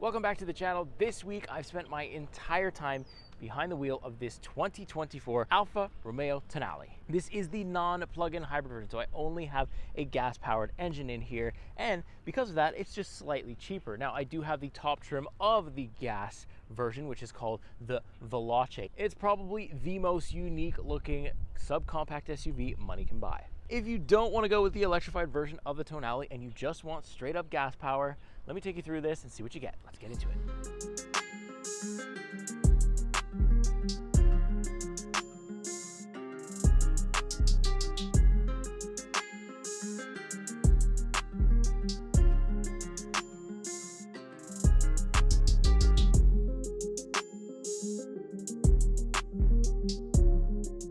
Welcome back to the channel. This week I've spent my entire time behind the wheel of this 2024 Alfa Romeo Tonale. This is the non-plug-in hybrid version, so I only have a gas-powered engine in here, and because of that, it's just slightly cheaper. Now, I do have the top trim of the gas version, which is called the Veloce. It's probably the most unique looking subcompact SUV money can buy. If you don't want to go with the electrified version of the Tonale and you just want straight up gas power, let me take you through this and see what you get. Let's get into it.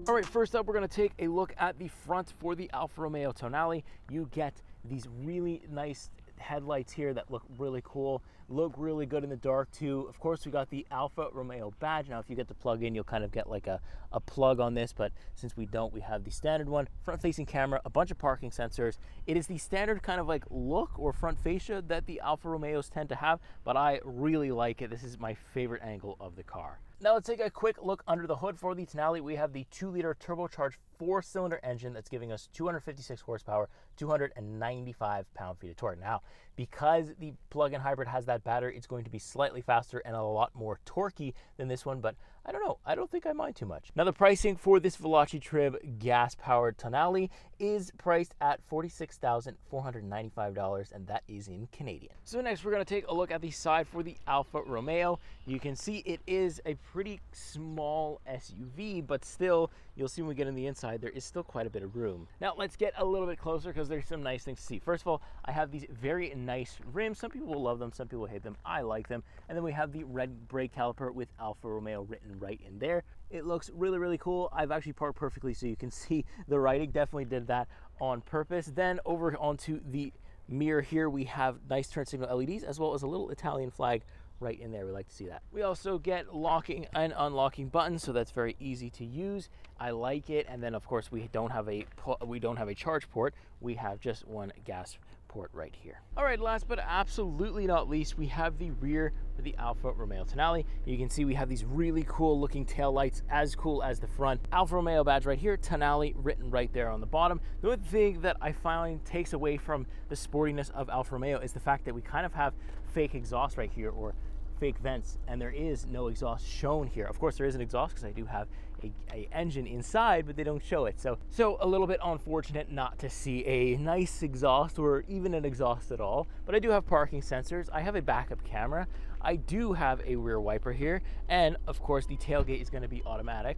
All right, first up, we're gonna take a look at the front for the Alfa Romeo Tonale. You get these really nice headlights here that look really cool, look really good in the dark too. Of course, we got the Alfa Romeo badge. Now, if you get the plug in, you'll kind of get like a plug on this, but since we don't, we have the standard one. Front-facing camera, a bunch of parking sensors. It is the standard kind of like look or front fascia that the Alfa Romeos tend to have, but I really like it. This is my favorite angle of the car. Now let's take a quick look under the hood for the Tonale. We have the 2-liter turbocharged 4-cylinder engine that's giving us 256 horsepower, 295 pound-feet of torque. Now, because the plug-in hybrid has that battery, it's going to be slightly faster and a lot more torquey than this one, but I don't know. I don't think I mind too much. Now, the pricing for this Veloce trim gas-powered Tonale is priced at $46,495, and that is in Canadian. So next, we're going to take a look at the side for the Alfa Romeo. You can see it is a pretty small SUV, but still, you'll see when we get in the inside, there is still quite a bit of room. Now, let's get a little bit closer because there's some nice things to see. First of all, I have these very nice rims. Some people will love them, some people will hate them. I like them. And then we have the red brake caliper with Alfa Romeo written right in there. It looks really, really cool. I've actually parked perfectly so you can see the writing. Definitely did that on purpose. Then over onto the mirror here, we have nice turn signal LEDs as well as a little Italian flag right in there. We like to see that. We also get locking and unlocking buttons, so that's very easy to use. I like it. And then of course we don't have a charge port. We have just one gas port right here. All right, last but absolutely not least, we have the rear for the Alfa Romeo Tonale. You can see we have these really cool looking tail lights, as cool as the front. Alfa Romeo badge right here, Tonale written right there on the bottom. The only thing that I find takes away from the sportiness of Alfa Romeo is the fact that we kind of have fake exhaust right here, or fake vents, and there is no exhaust shown here. Of course, there is an exhaust because I do have a engine inside, but they don't show it. So a little bit unfortunate not to see a nice exhaust or even an exhaust at all. But I do have parking sensors. I have a backup camera. I do have a rear wiper here, and of course the tailgate is going to be automatic.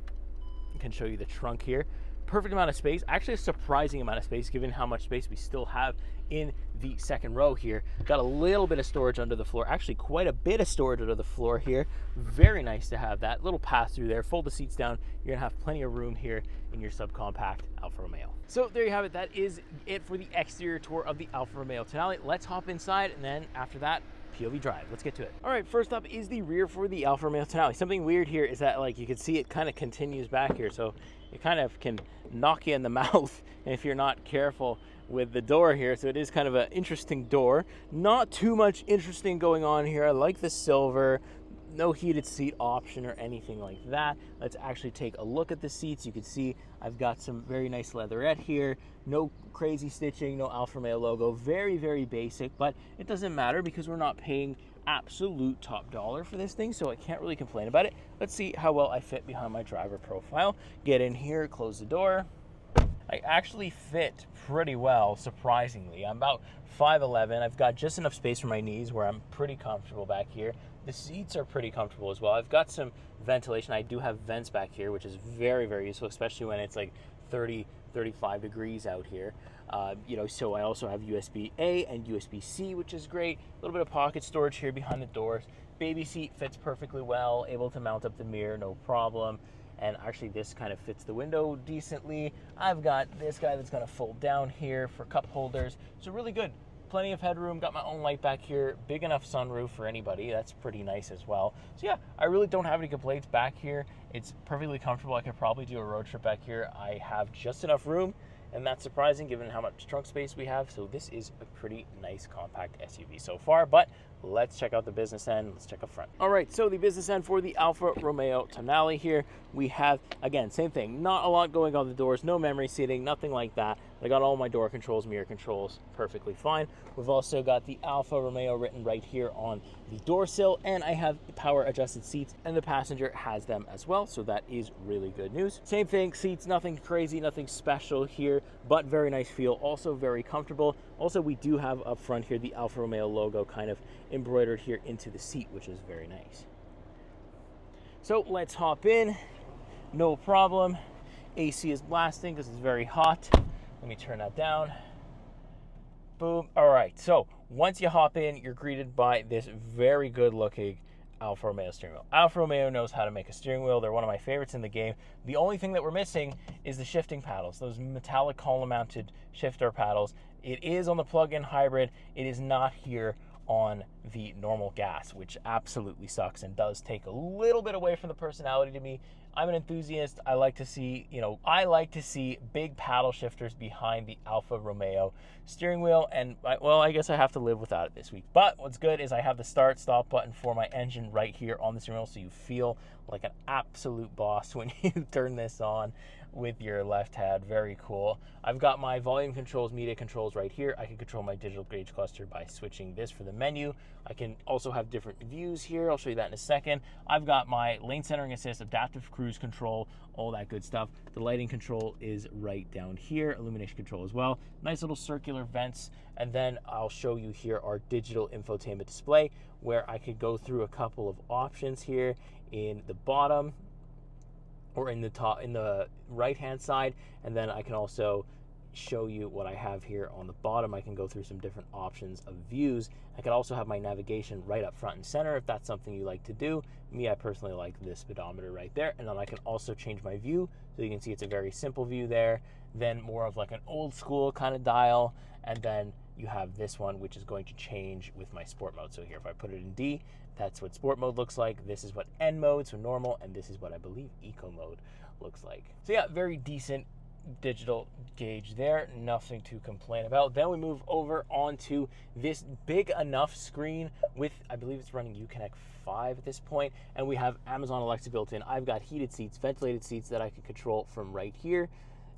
I can show you the trunk here. Perfect amount of space, actually a surprising amount of space given how much space we still have in the second row here. Got a little bit of storage under the floor, actually quite a bit of storage under the floor here. Very nice to have that little pass through there. Fold the seats down, you're gonna have plenty of room here in your subcompact Alfa Romeo. So there you have it. That is it for the exterior tour of the Alfa Romeo Tonale. Let's hop inside, and then after that, POV drive. Let's get to it. All right, first up is the rear for the Alfa Romeo Tonale. Something weird here is that, like, you can see it kind of continues back here, so it kind of can knock you in the mouth if you're not careful with the door here. So it is kind of an interesting door. Not too much interesting going on here. I like the silver. No heated seat option or anything like that. Let's actually take a look at the seats. You can see I've got some very nice leatherette here. No crazy stitching, no Alfa Romeo logo. Very, very basic, but it doesn't matter because we're not paying absolute top dollar for this thing, so I can't really complain about it. Let's see how well I fit behind my driver profile. Get in here, close the door. I actually fit pretty well, surprisingly. I'm about 5'11". I've got just enough space for my knees where I'm pretty comfortable back here. The seats are pretty comfortable as well. I've got some ventilation. I do have vents back here, which is very, very useful, especially when it's like 30, 35 degrees out here. So I also have USB-A and USB-C, which is great. A little bit of pocket storage here behind the doors. Baby seat fits perfectly well, able to mount up the mirror, no problem. And actually this kind of fits the window decently. I've got this guy that's gonna fold down here for cup holders. So really good. Plenty of headroom, got my own light back here, big enough sunroof for anybody. That's pretty nice as well. So yeah, I really don't have any complaints back here. It's perfectly comfortable. I could probably do a road trip back here. I have just enough room and that's surprising given how much trunk space we have. So this is a pretty nice compact SUV so far, but let's check out the business end. Let's check up front. All right, so the business end for the Alfa Romeo Tonale here. We have, again, same thing, not a lot going on the doors, no memory seating, nothing like that. I got all my door controls, mirror controls, perfectly fine. We've also got the Alfa Romeo written right here on the door sill, and I have power adjusted seats, and the passenger has them as well, so that is really good news. Same thing, seats, nothing crazy, nothing special here, but very nice feel, also very comfortable. Also, we do have up front here the Alfa Romeo logo kind of embroidered here into the seat, which is very nice. So let's hop in, no problem. AC is blasting because it's very hot. Let me turn that down. Boom. All right, so once you hop in, you're greeted by this very good looking Alfa Romeo steering wheel. Alfa Romeo knows how to make a steering wheel. They're one of my favorites in the game. The only thing that we're missing is the shifting paddles, those metallic column mounted shifter paddles. It is on the plug-in hybrid. It is not here on the normal gas, which absolutely sucks and does take a little bit away from the personality to me. I'm an enthusiast. I like to see, big paddle shifters behind the Alfa Romeo steering wheel, and I guess I have to live without it this week. But what's good is I have the start stop button for my engine right here on the steering wheel, so you feel like an absolute boss when you turn this on with your left hand. Very cool. I've got my volume controls, media controls right here. I can control my digital gauge cluster by switching this for the menu. I can also have different views here. I'll show you that in a second. I've got my lane centering assist, adaptive cruise control, all that good stuff. The lighting control is right down here, illumination control as well. Nice little circular vents. And then I'll show you here our digital infotainment display, where I could go through a couple of options here in the bottom or in the top, in the right hand side, and then I can also show you what I have here on the bottom. I can go through some different options of views. I could also have my navigation right up front and center if that's something you like to do. Me, I personally like this speedometer right there, and then I can also change my view, so you can see it's a very simple view there, then more of like an old school kind of dial, and then you have this one, which is going to change with my sport mode. So here, if I put it in D, that's what sport mode looks like. This is what N mode, so normal, and this is what I believe eco mode looks like. So yeah, very decent digital gauge there, nothing to complain about. Then we move over onto this big enough screen with, I believe it's running Uconnect 5 at this point, and we have Amazon Alexa built in. I've got heated seats, ventilated seats that I can control from right here,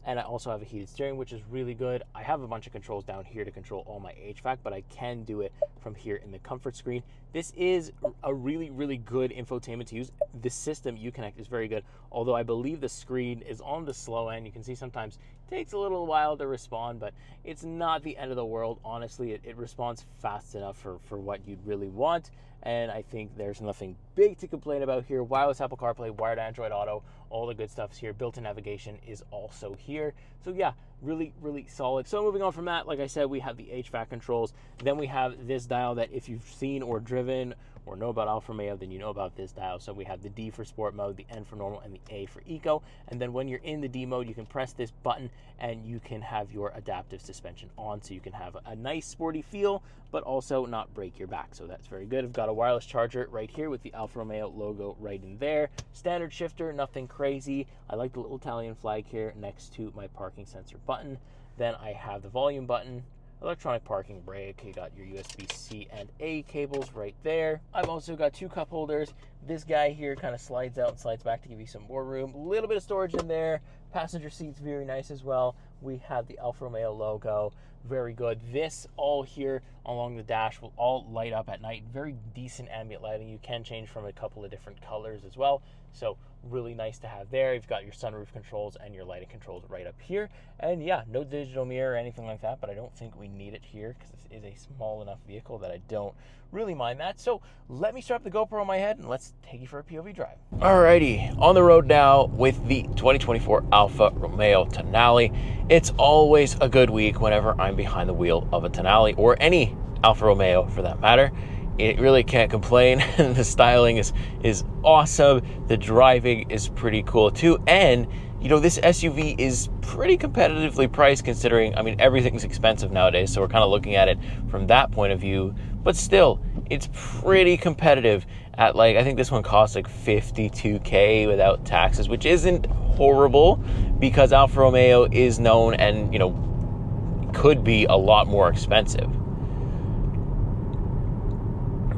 and I also have a heated steering, which is really good. I have a bunch of controls down here to control all my HVAC, but I can do it from here in the comfort screen. This is a really, really good infotainment to use. The system, Uconnect, is very good, although I believe the screen is on the slow end. You can see sometimes it takes a little while to respond, but it's not the end of the world. Honestly, it responds fast enough for what you'd really want, and I think there's nothing big to complain about here. Wireless Apple CarPlay, wired Android Auto, all the good stuff's here. Built-in navigation is also here. So yeah, really, really solid. So moving on from that, like I said, we have the HVAC controls. Then we have this dial that if you've seen or driven or know about Alfa Romeo, then you know about this dial. So we have the D for sport mode, the N for normal, and the A for eco. And then when you're in the D mode, you can press this button and you can have your adaptive suspension on, so you can have a nice sporty feel, but also not break your back. So that's very good. I've got a wireless charger right here with the Alfa Romeo logo right in there. Standard shifter, nothing crazy. I like the little Italian flag here next to my parking sensor button. Then I have the volume button, electronic parking brake. You got your USB-C and A cables right there. I've also got two cup holders. This guy here kind of slides out and slides back to give you some more room. A little bit of storage in there. Passenger seats, very nice as well. We have the Alfa Romeo logo, very good. This all here along the dash will all light up at night. Very decent ambient lighting. You can change from a couple of different colors as well, so really nice to have there. You've got your sunroof controls and your lighting controls right up here. And yeah, no digital mirror or anything like that, but I don't think we need it here because this is a small enough vehicle that I don't really mind that. So let me strap the GoPro on my head and let's take you for a POV drive. Alrighty, on the road now with the 2024 Alfa Romeo Tonale. It's always a good week whenever I'm behind the wheel of a Tonale, or any Alfa Romeo for that matter. It really can't complain. The styling is awesome. The driving is pretty cool too. And you know, this SUV is pretty competitively priced considering, I mean, everything's expensive nowadays. So we're kind of looking at it from that point of view, but still it's pretty competitive at, like, I think this one costs like $52K without taxes, which isn't horrible because Alfa Romeo is known and, you know, could be a lot more expensive.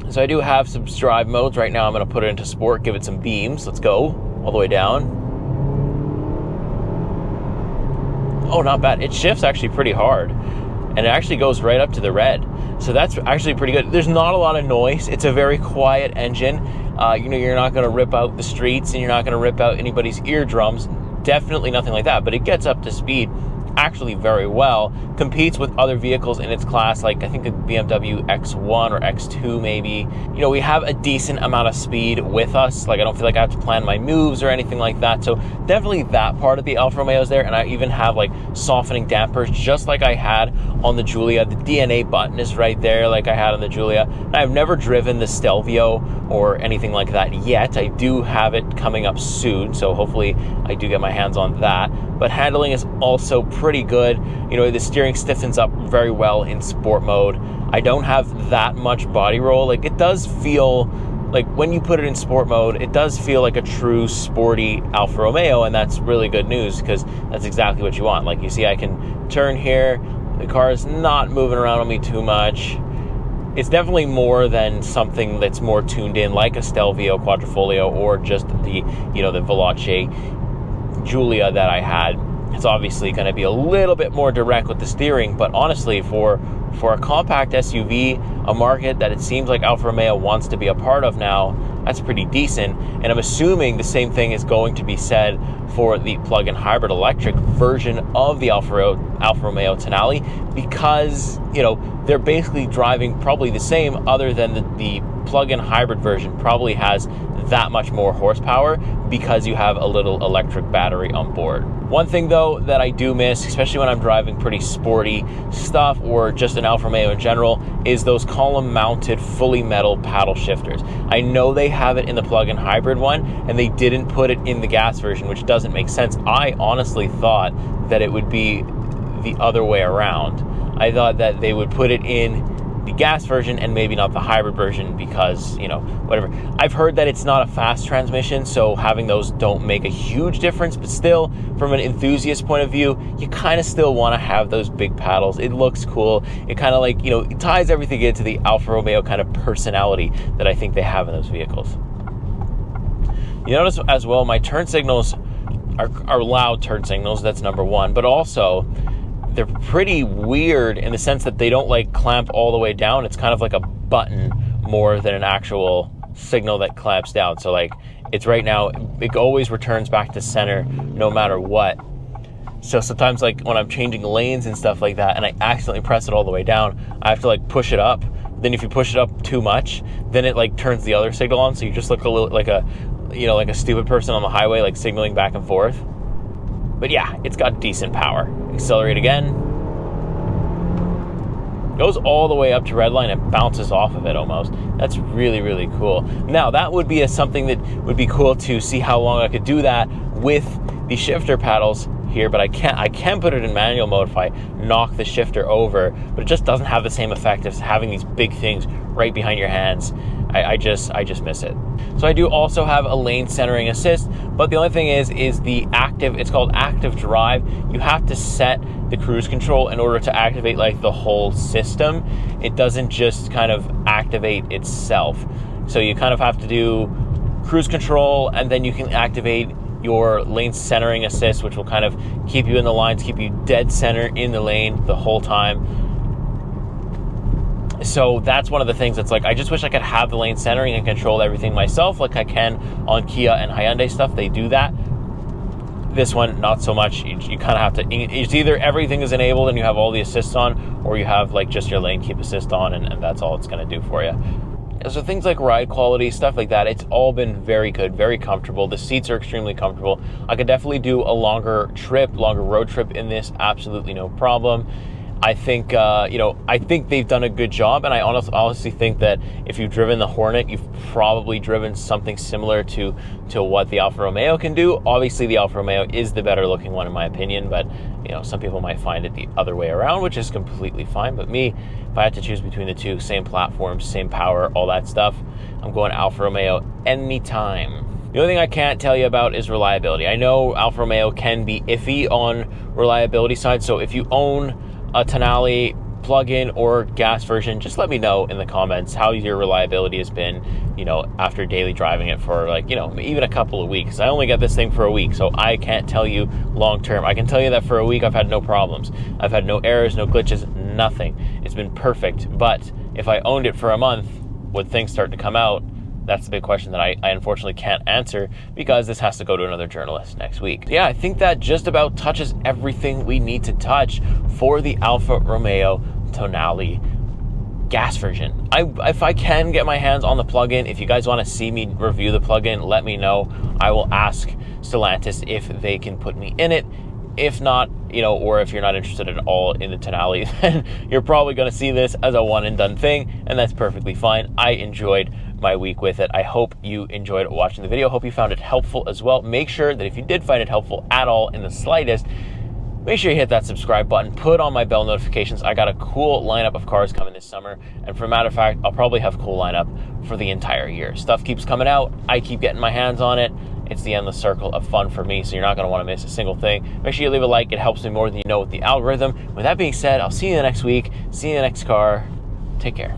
So I do have some drive modes. Right now I'm going to put it into sport, give it some beams. Let's go all the way down. Oh, not bad. It shifts actually pretty hard, and it actually goes right up to the red. So that's actually pretty good. There's not a lot of noise. It's a very quiet engine. You know, you're not going to rip out the streets, and you're not going to rip out anybody's eardrums. Definitely nothing like that, but it gets up to speed actually very well, competes with other vehicles in its class, like I think the BMW X1 or X2 maybe. You know, we have a decent amount of speed with us. Like, I don't feel like I have to plan my moves or anything like that. So definitely that part of the Alfa Romeo is there. And I even have like softening dampers, just like I had on the Giulia. The DNA button is right there, like I had on the Giulia. I've never driven the Stelvio or anything like that yet. I do have it coming up soon, so hopefully I do get my hands on that. But handling is also pretty good. You know, the steering stiffens up very well in sport mode. I don't have that much body roll. Like, it does feel like when you put it in sport mode, it does feel like a true sporty Alfa Romeo, and that's really good news because that's exactly what you want. Like, you see, I can turn here. The car is not moving around on me too much. It's definitely more than something that's more tuned in, like a Stelvio Quadrifoglio or just the, you know, the Veloce Giulia that I had. It's obviously going to be a little bit more direct with the steering, but honestly, for a compact SUV, a market that it seems like Alfa Romeo wants to be a part of now, that's pretty decent. And I'm assuming the same thing is going to be said for the plug-in hybrid electric version of the Alfa Romeo Tonale, because, you know, they're basically driving probably the same, other than the plug-in hybrid version probably has that much more horsepower because you have a little electric battery on board. One thing though that I do miss, especially when I'm driving pretty sporty stuff or just an Alfa Romeo in general, is those column mounted fully metal paddle shifters. I know they have it in the plug-in hybrid one and they didn't put it in the gas version, which doesn't make sense. I honestly thought that it would be the other way around. I thought that they would put it in the gas version and maybe not the hybrid version because, you know, whatever. I've heard that it's not a fast transmission, so having those don't make a huge difference, but still, from an enthusiast point of view, you kind of still want to have those big paddles. It looks cool. It kind of, like, you know, it ties everything into the Alfa Romeo kind of personality that I think they have in those vehicles. You notice as well, my turn signals are loud turn signals. That's number one, but also they're pretty weird in the sense that they don't like clamp all the way down. It's kind of like a button more than an actual signal that clamps down. So like, it's right now, it always returns back to center no matter what. So sometimes, like when I'm changing lanes and stuff like that and I accidentally press it all the way down, I have to like push it up. Then if you push it up too much, then it like turns the other signal on. So you just look a little like a, you know, like a stupid person on the highway, like signaling back and forth. But yeah, it's got decent power. Accelerate again. Goes all the way up to red line and bounces off of it almost. That's really, really cool. Now, that would be something that would be cool to see how long I could do that with the shifter paddles here, but I can put it in manual mode if I knock the shifter over, but it just doesn't have the same effect as having these big things right behind your hands. I just miss it. So I do also have a lane centering assist, but the only thing is the active, it's called active drive. You have to set the cruise control in order to activate like the whole system. It doesn't just kind of activate itself. So you kind of have to do cruise control and then you can activate your lane centering assist, which will kind of keep you in the lines, keep you dead center in the lane the whole time. So that's one of the things that's like, I just wish I could have the lane centering and control everything myself like I can on Kia and Hyundai stuff. They do that. This one, not so much. You kind of have to, it's either everything is enabled and you have all the assists on, or you have like just your lane keep assist on and that's all it's going to do for you. So things like ride quality, stuff like that, it's all been very good, very comfortable. The seats are extremely comfortable. I could definitely do a longer road trip in this, absolutely no problem. I think, I think they've done a good job, and I honestly think that if you've driven the Hornet, you've probably driven something similar to what the Alfa Romeo can do. Obviously, the Alfa Romeo is the better looking one in my opinion, but some people might find it the other way around, which is completely fine. But me, if I had to choose between the two, same platform, same power, all that stuff, I'm going Alfa Romeo anytime. The only thing I can't tell you about is reliability. I know Alfa Romeo can be iffy on reliability side, so if you own a Tonale plug-in or gas version, just let me know in the comments how your reliability has been, you know, after daily driving it for, like, you know, even a couple of weeks. I only got this thing for a week, so I can't tell you long term. I can tell you that for a week I've had no problems. I've had no errors, no glitches, nothing. It's been perfect. But if I owned it for a month, would things start to come out? That's the big question that I unfortunately can't answer, because this has to go to another journalist next week. Yeah, I think that just about touches everything we need to touch for the Alfa Romeo Tonale gas version. If I can get my hands on the plug-in, if you guys want to see me review the plug-in, let me know. I will ask Stellantis if they can put me in it. If not, you know, or if you're not interested at all in the Tonale, then you're probably going to see this as a one and done thing, and that's perfectly fine. I enjoyed my week with it. I hope you enjoyed watching the video. Hope you found it helpful as well. Make sure that if you did find it helpful at all in the slightest, make sure you hit that subscribe button, put on my bell notifications. I got a cool lineup of cars coming this summer, and for a matter of fact, I'll probably have a cool lineup for the entire year. Stuff keeps coming out. I keep getting my hands on it. It's the endless circle of fun for me, so you're not going to want to miss a single thing. Make sure you leave a like. It helps me more than you know with the algorithm. With that being said, I'll see you next week. See you in the next car. Take care.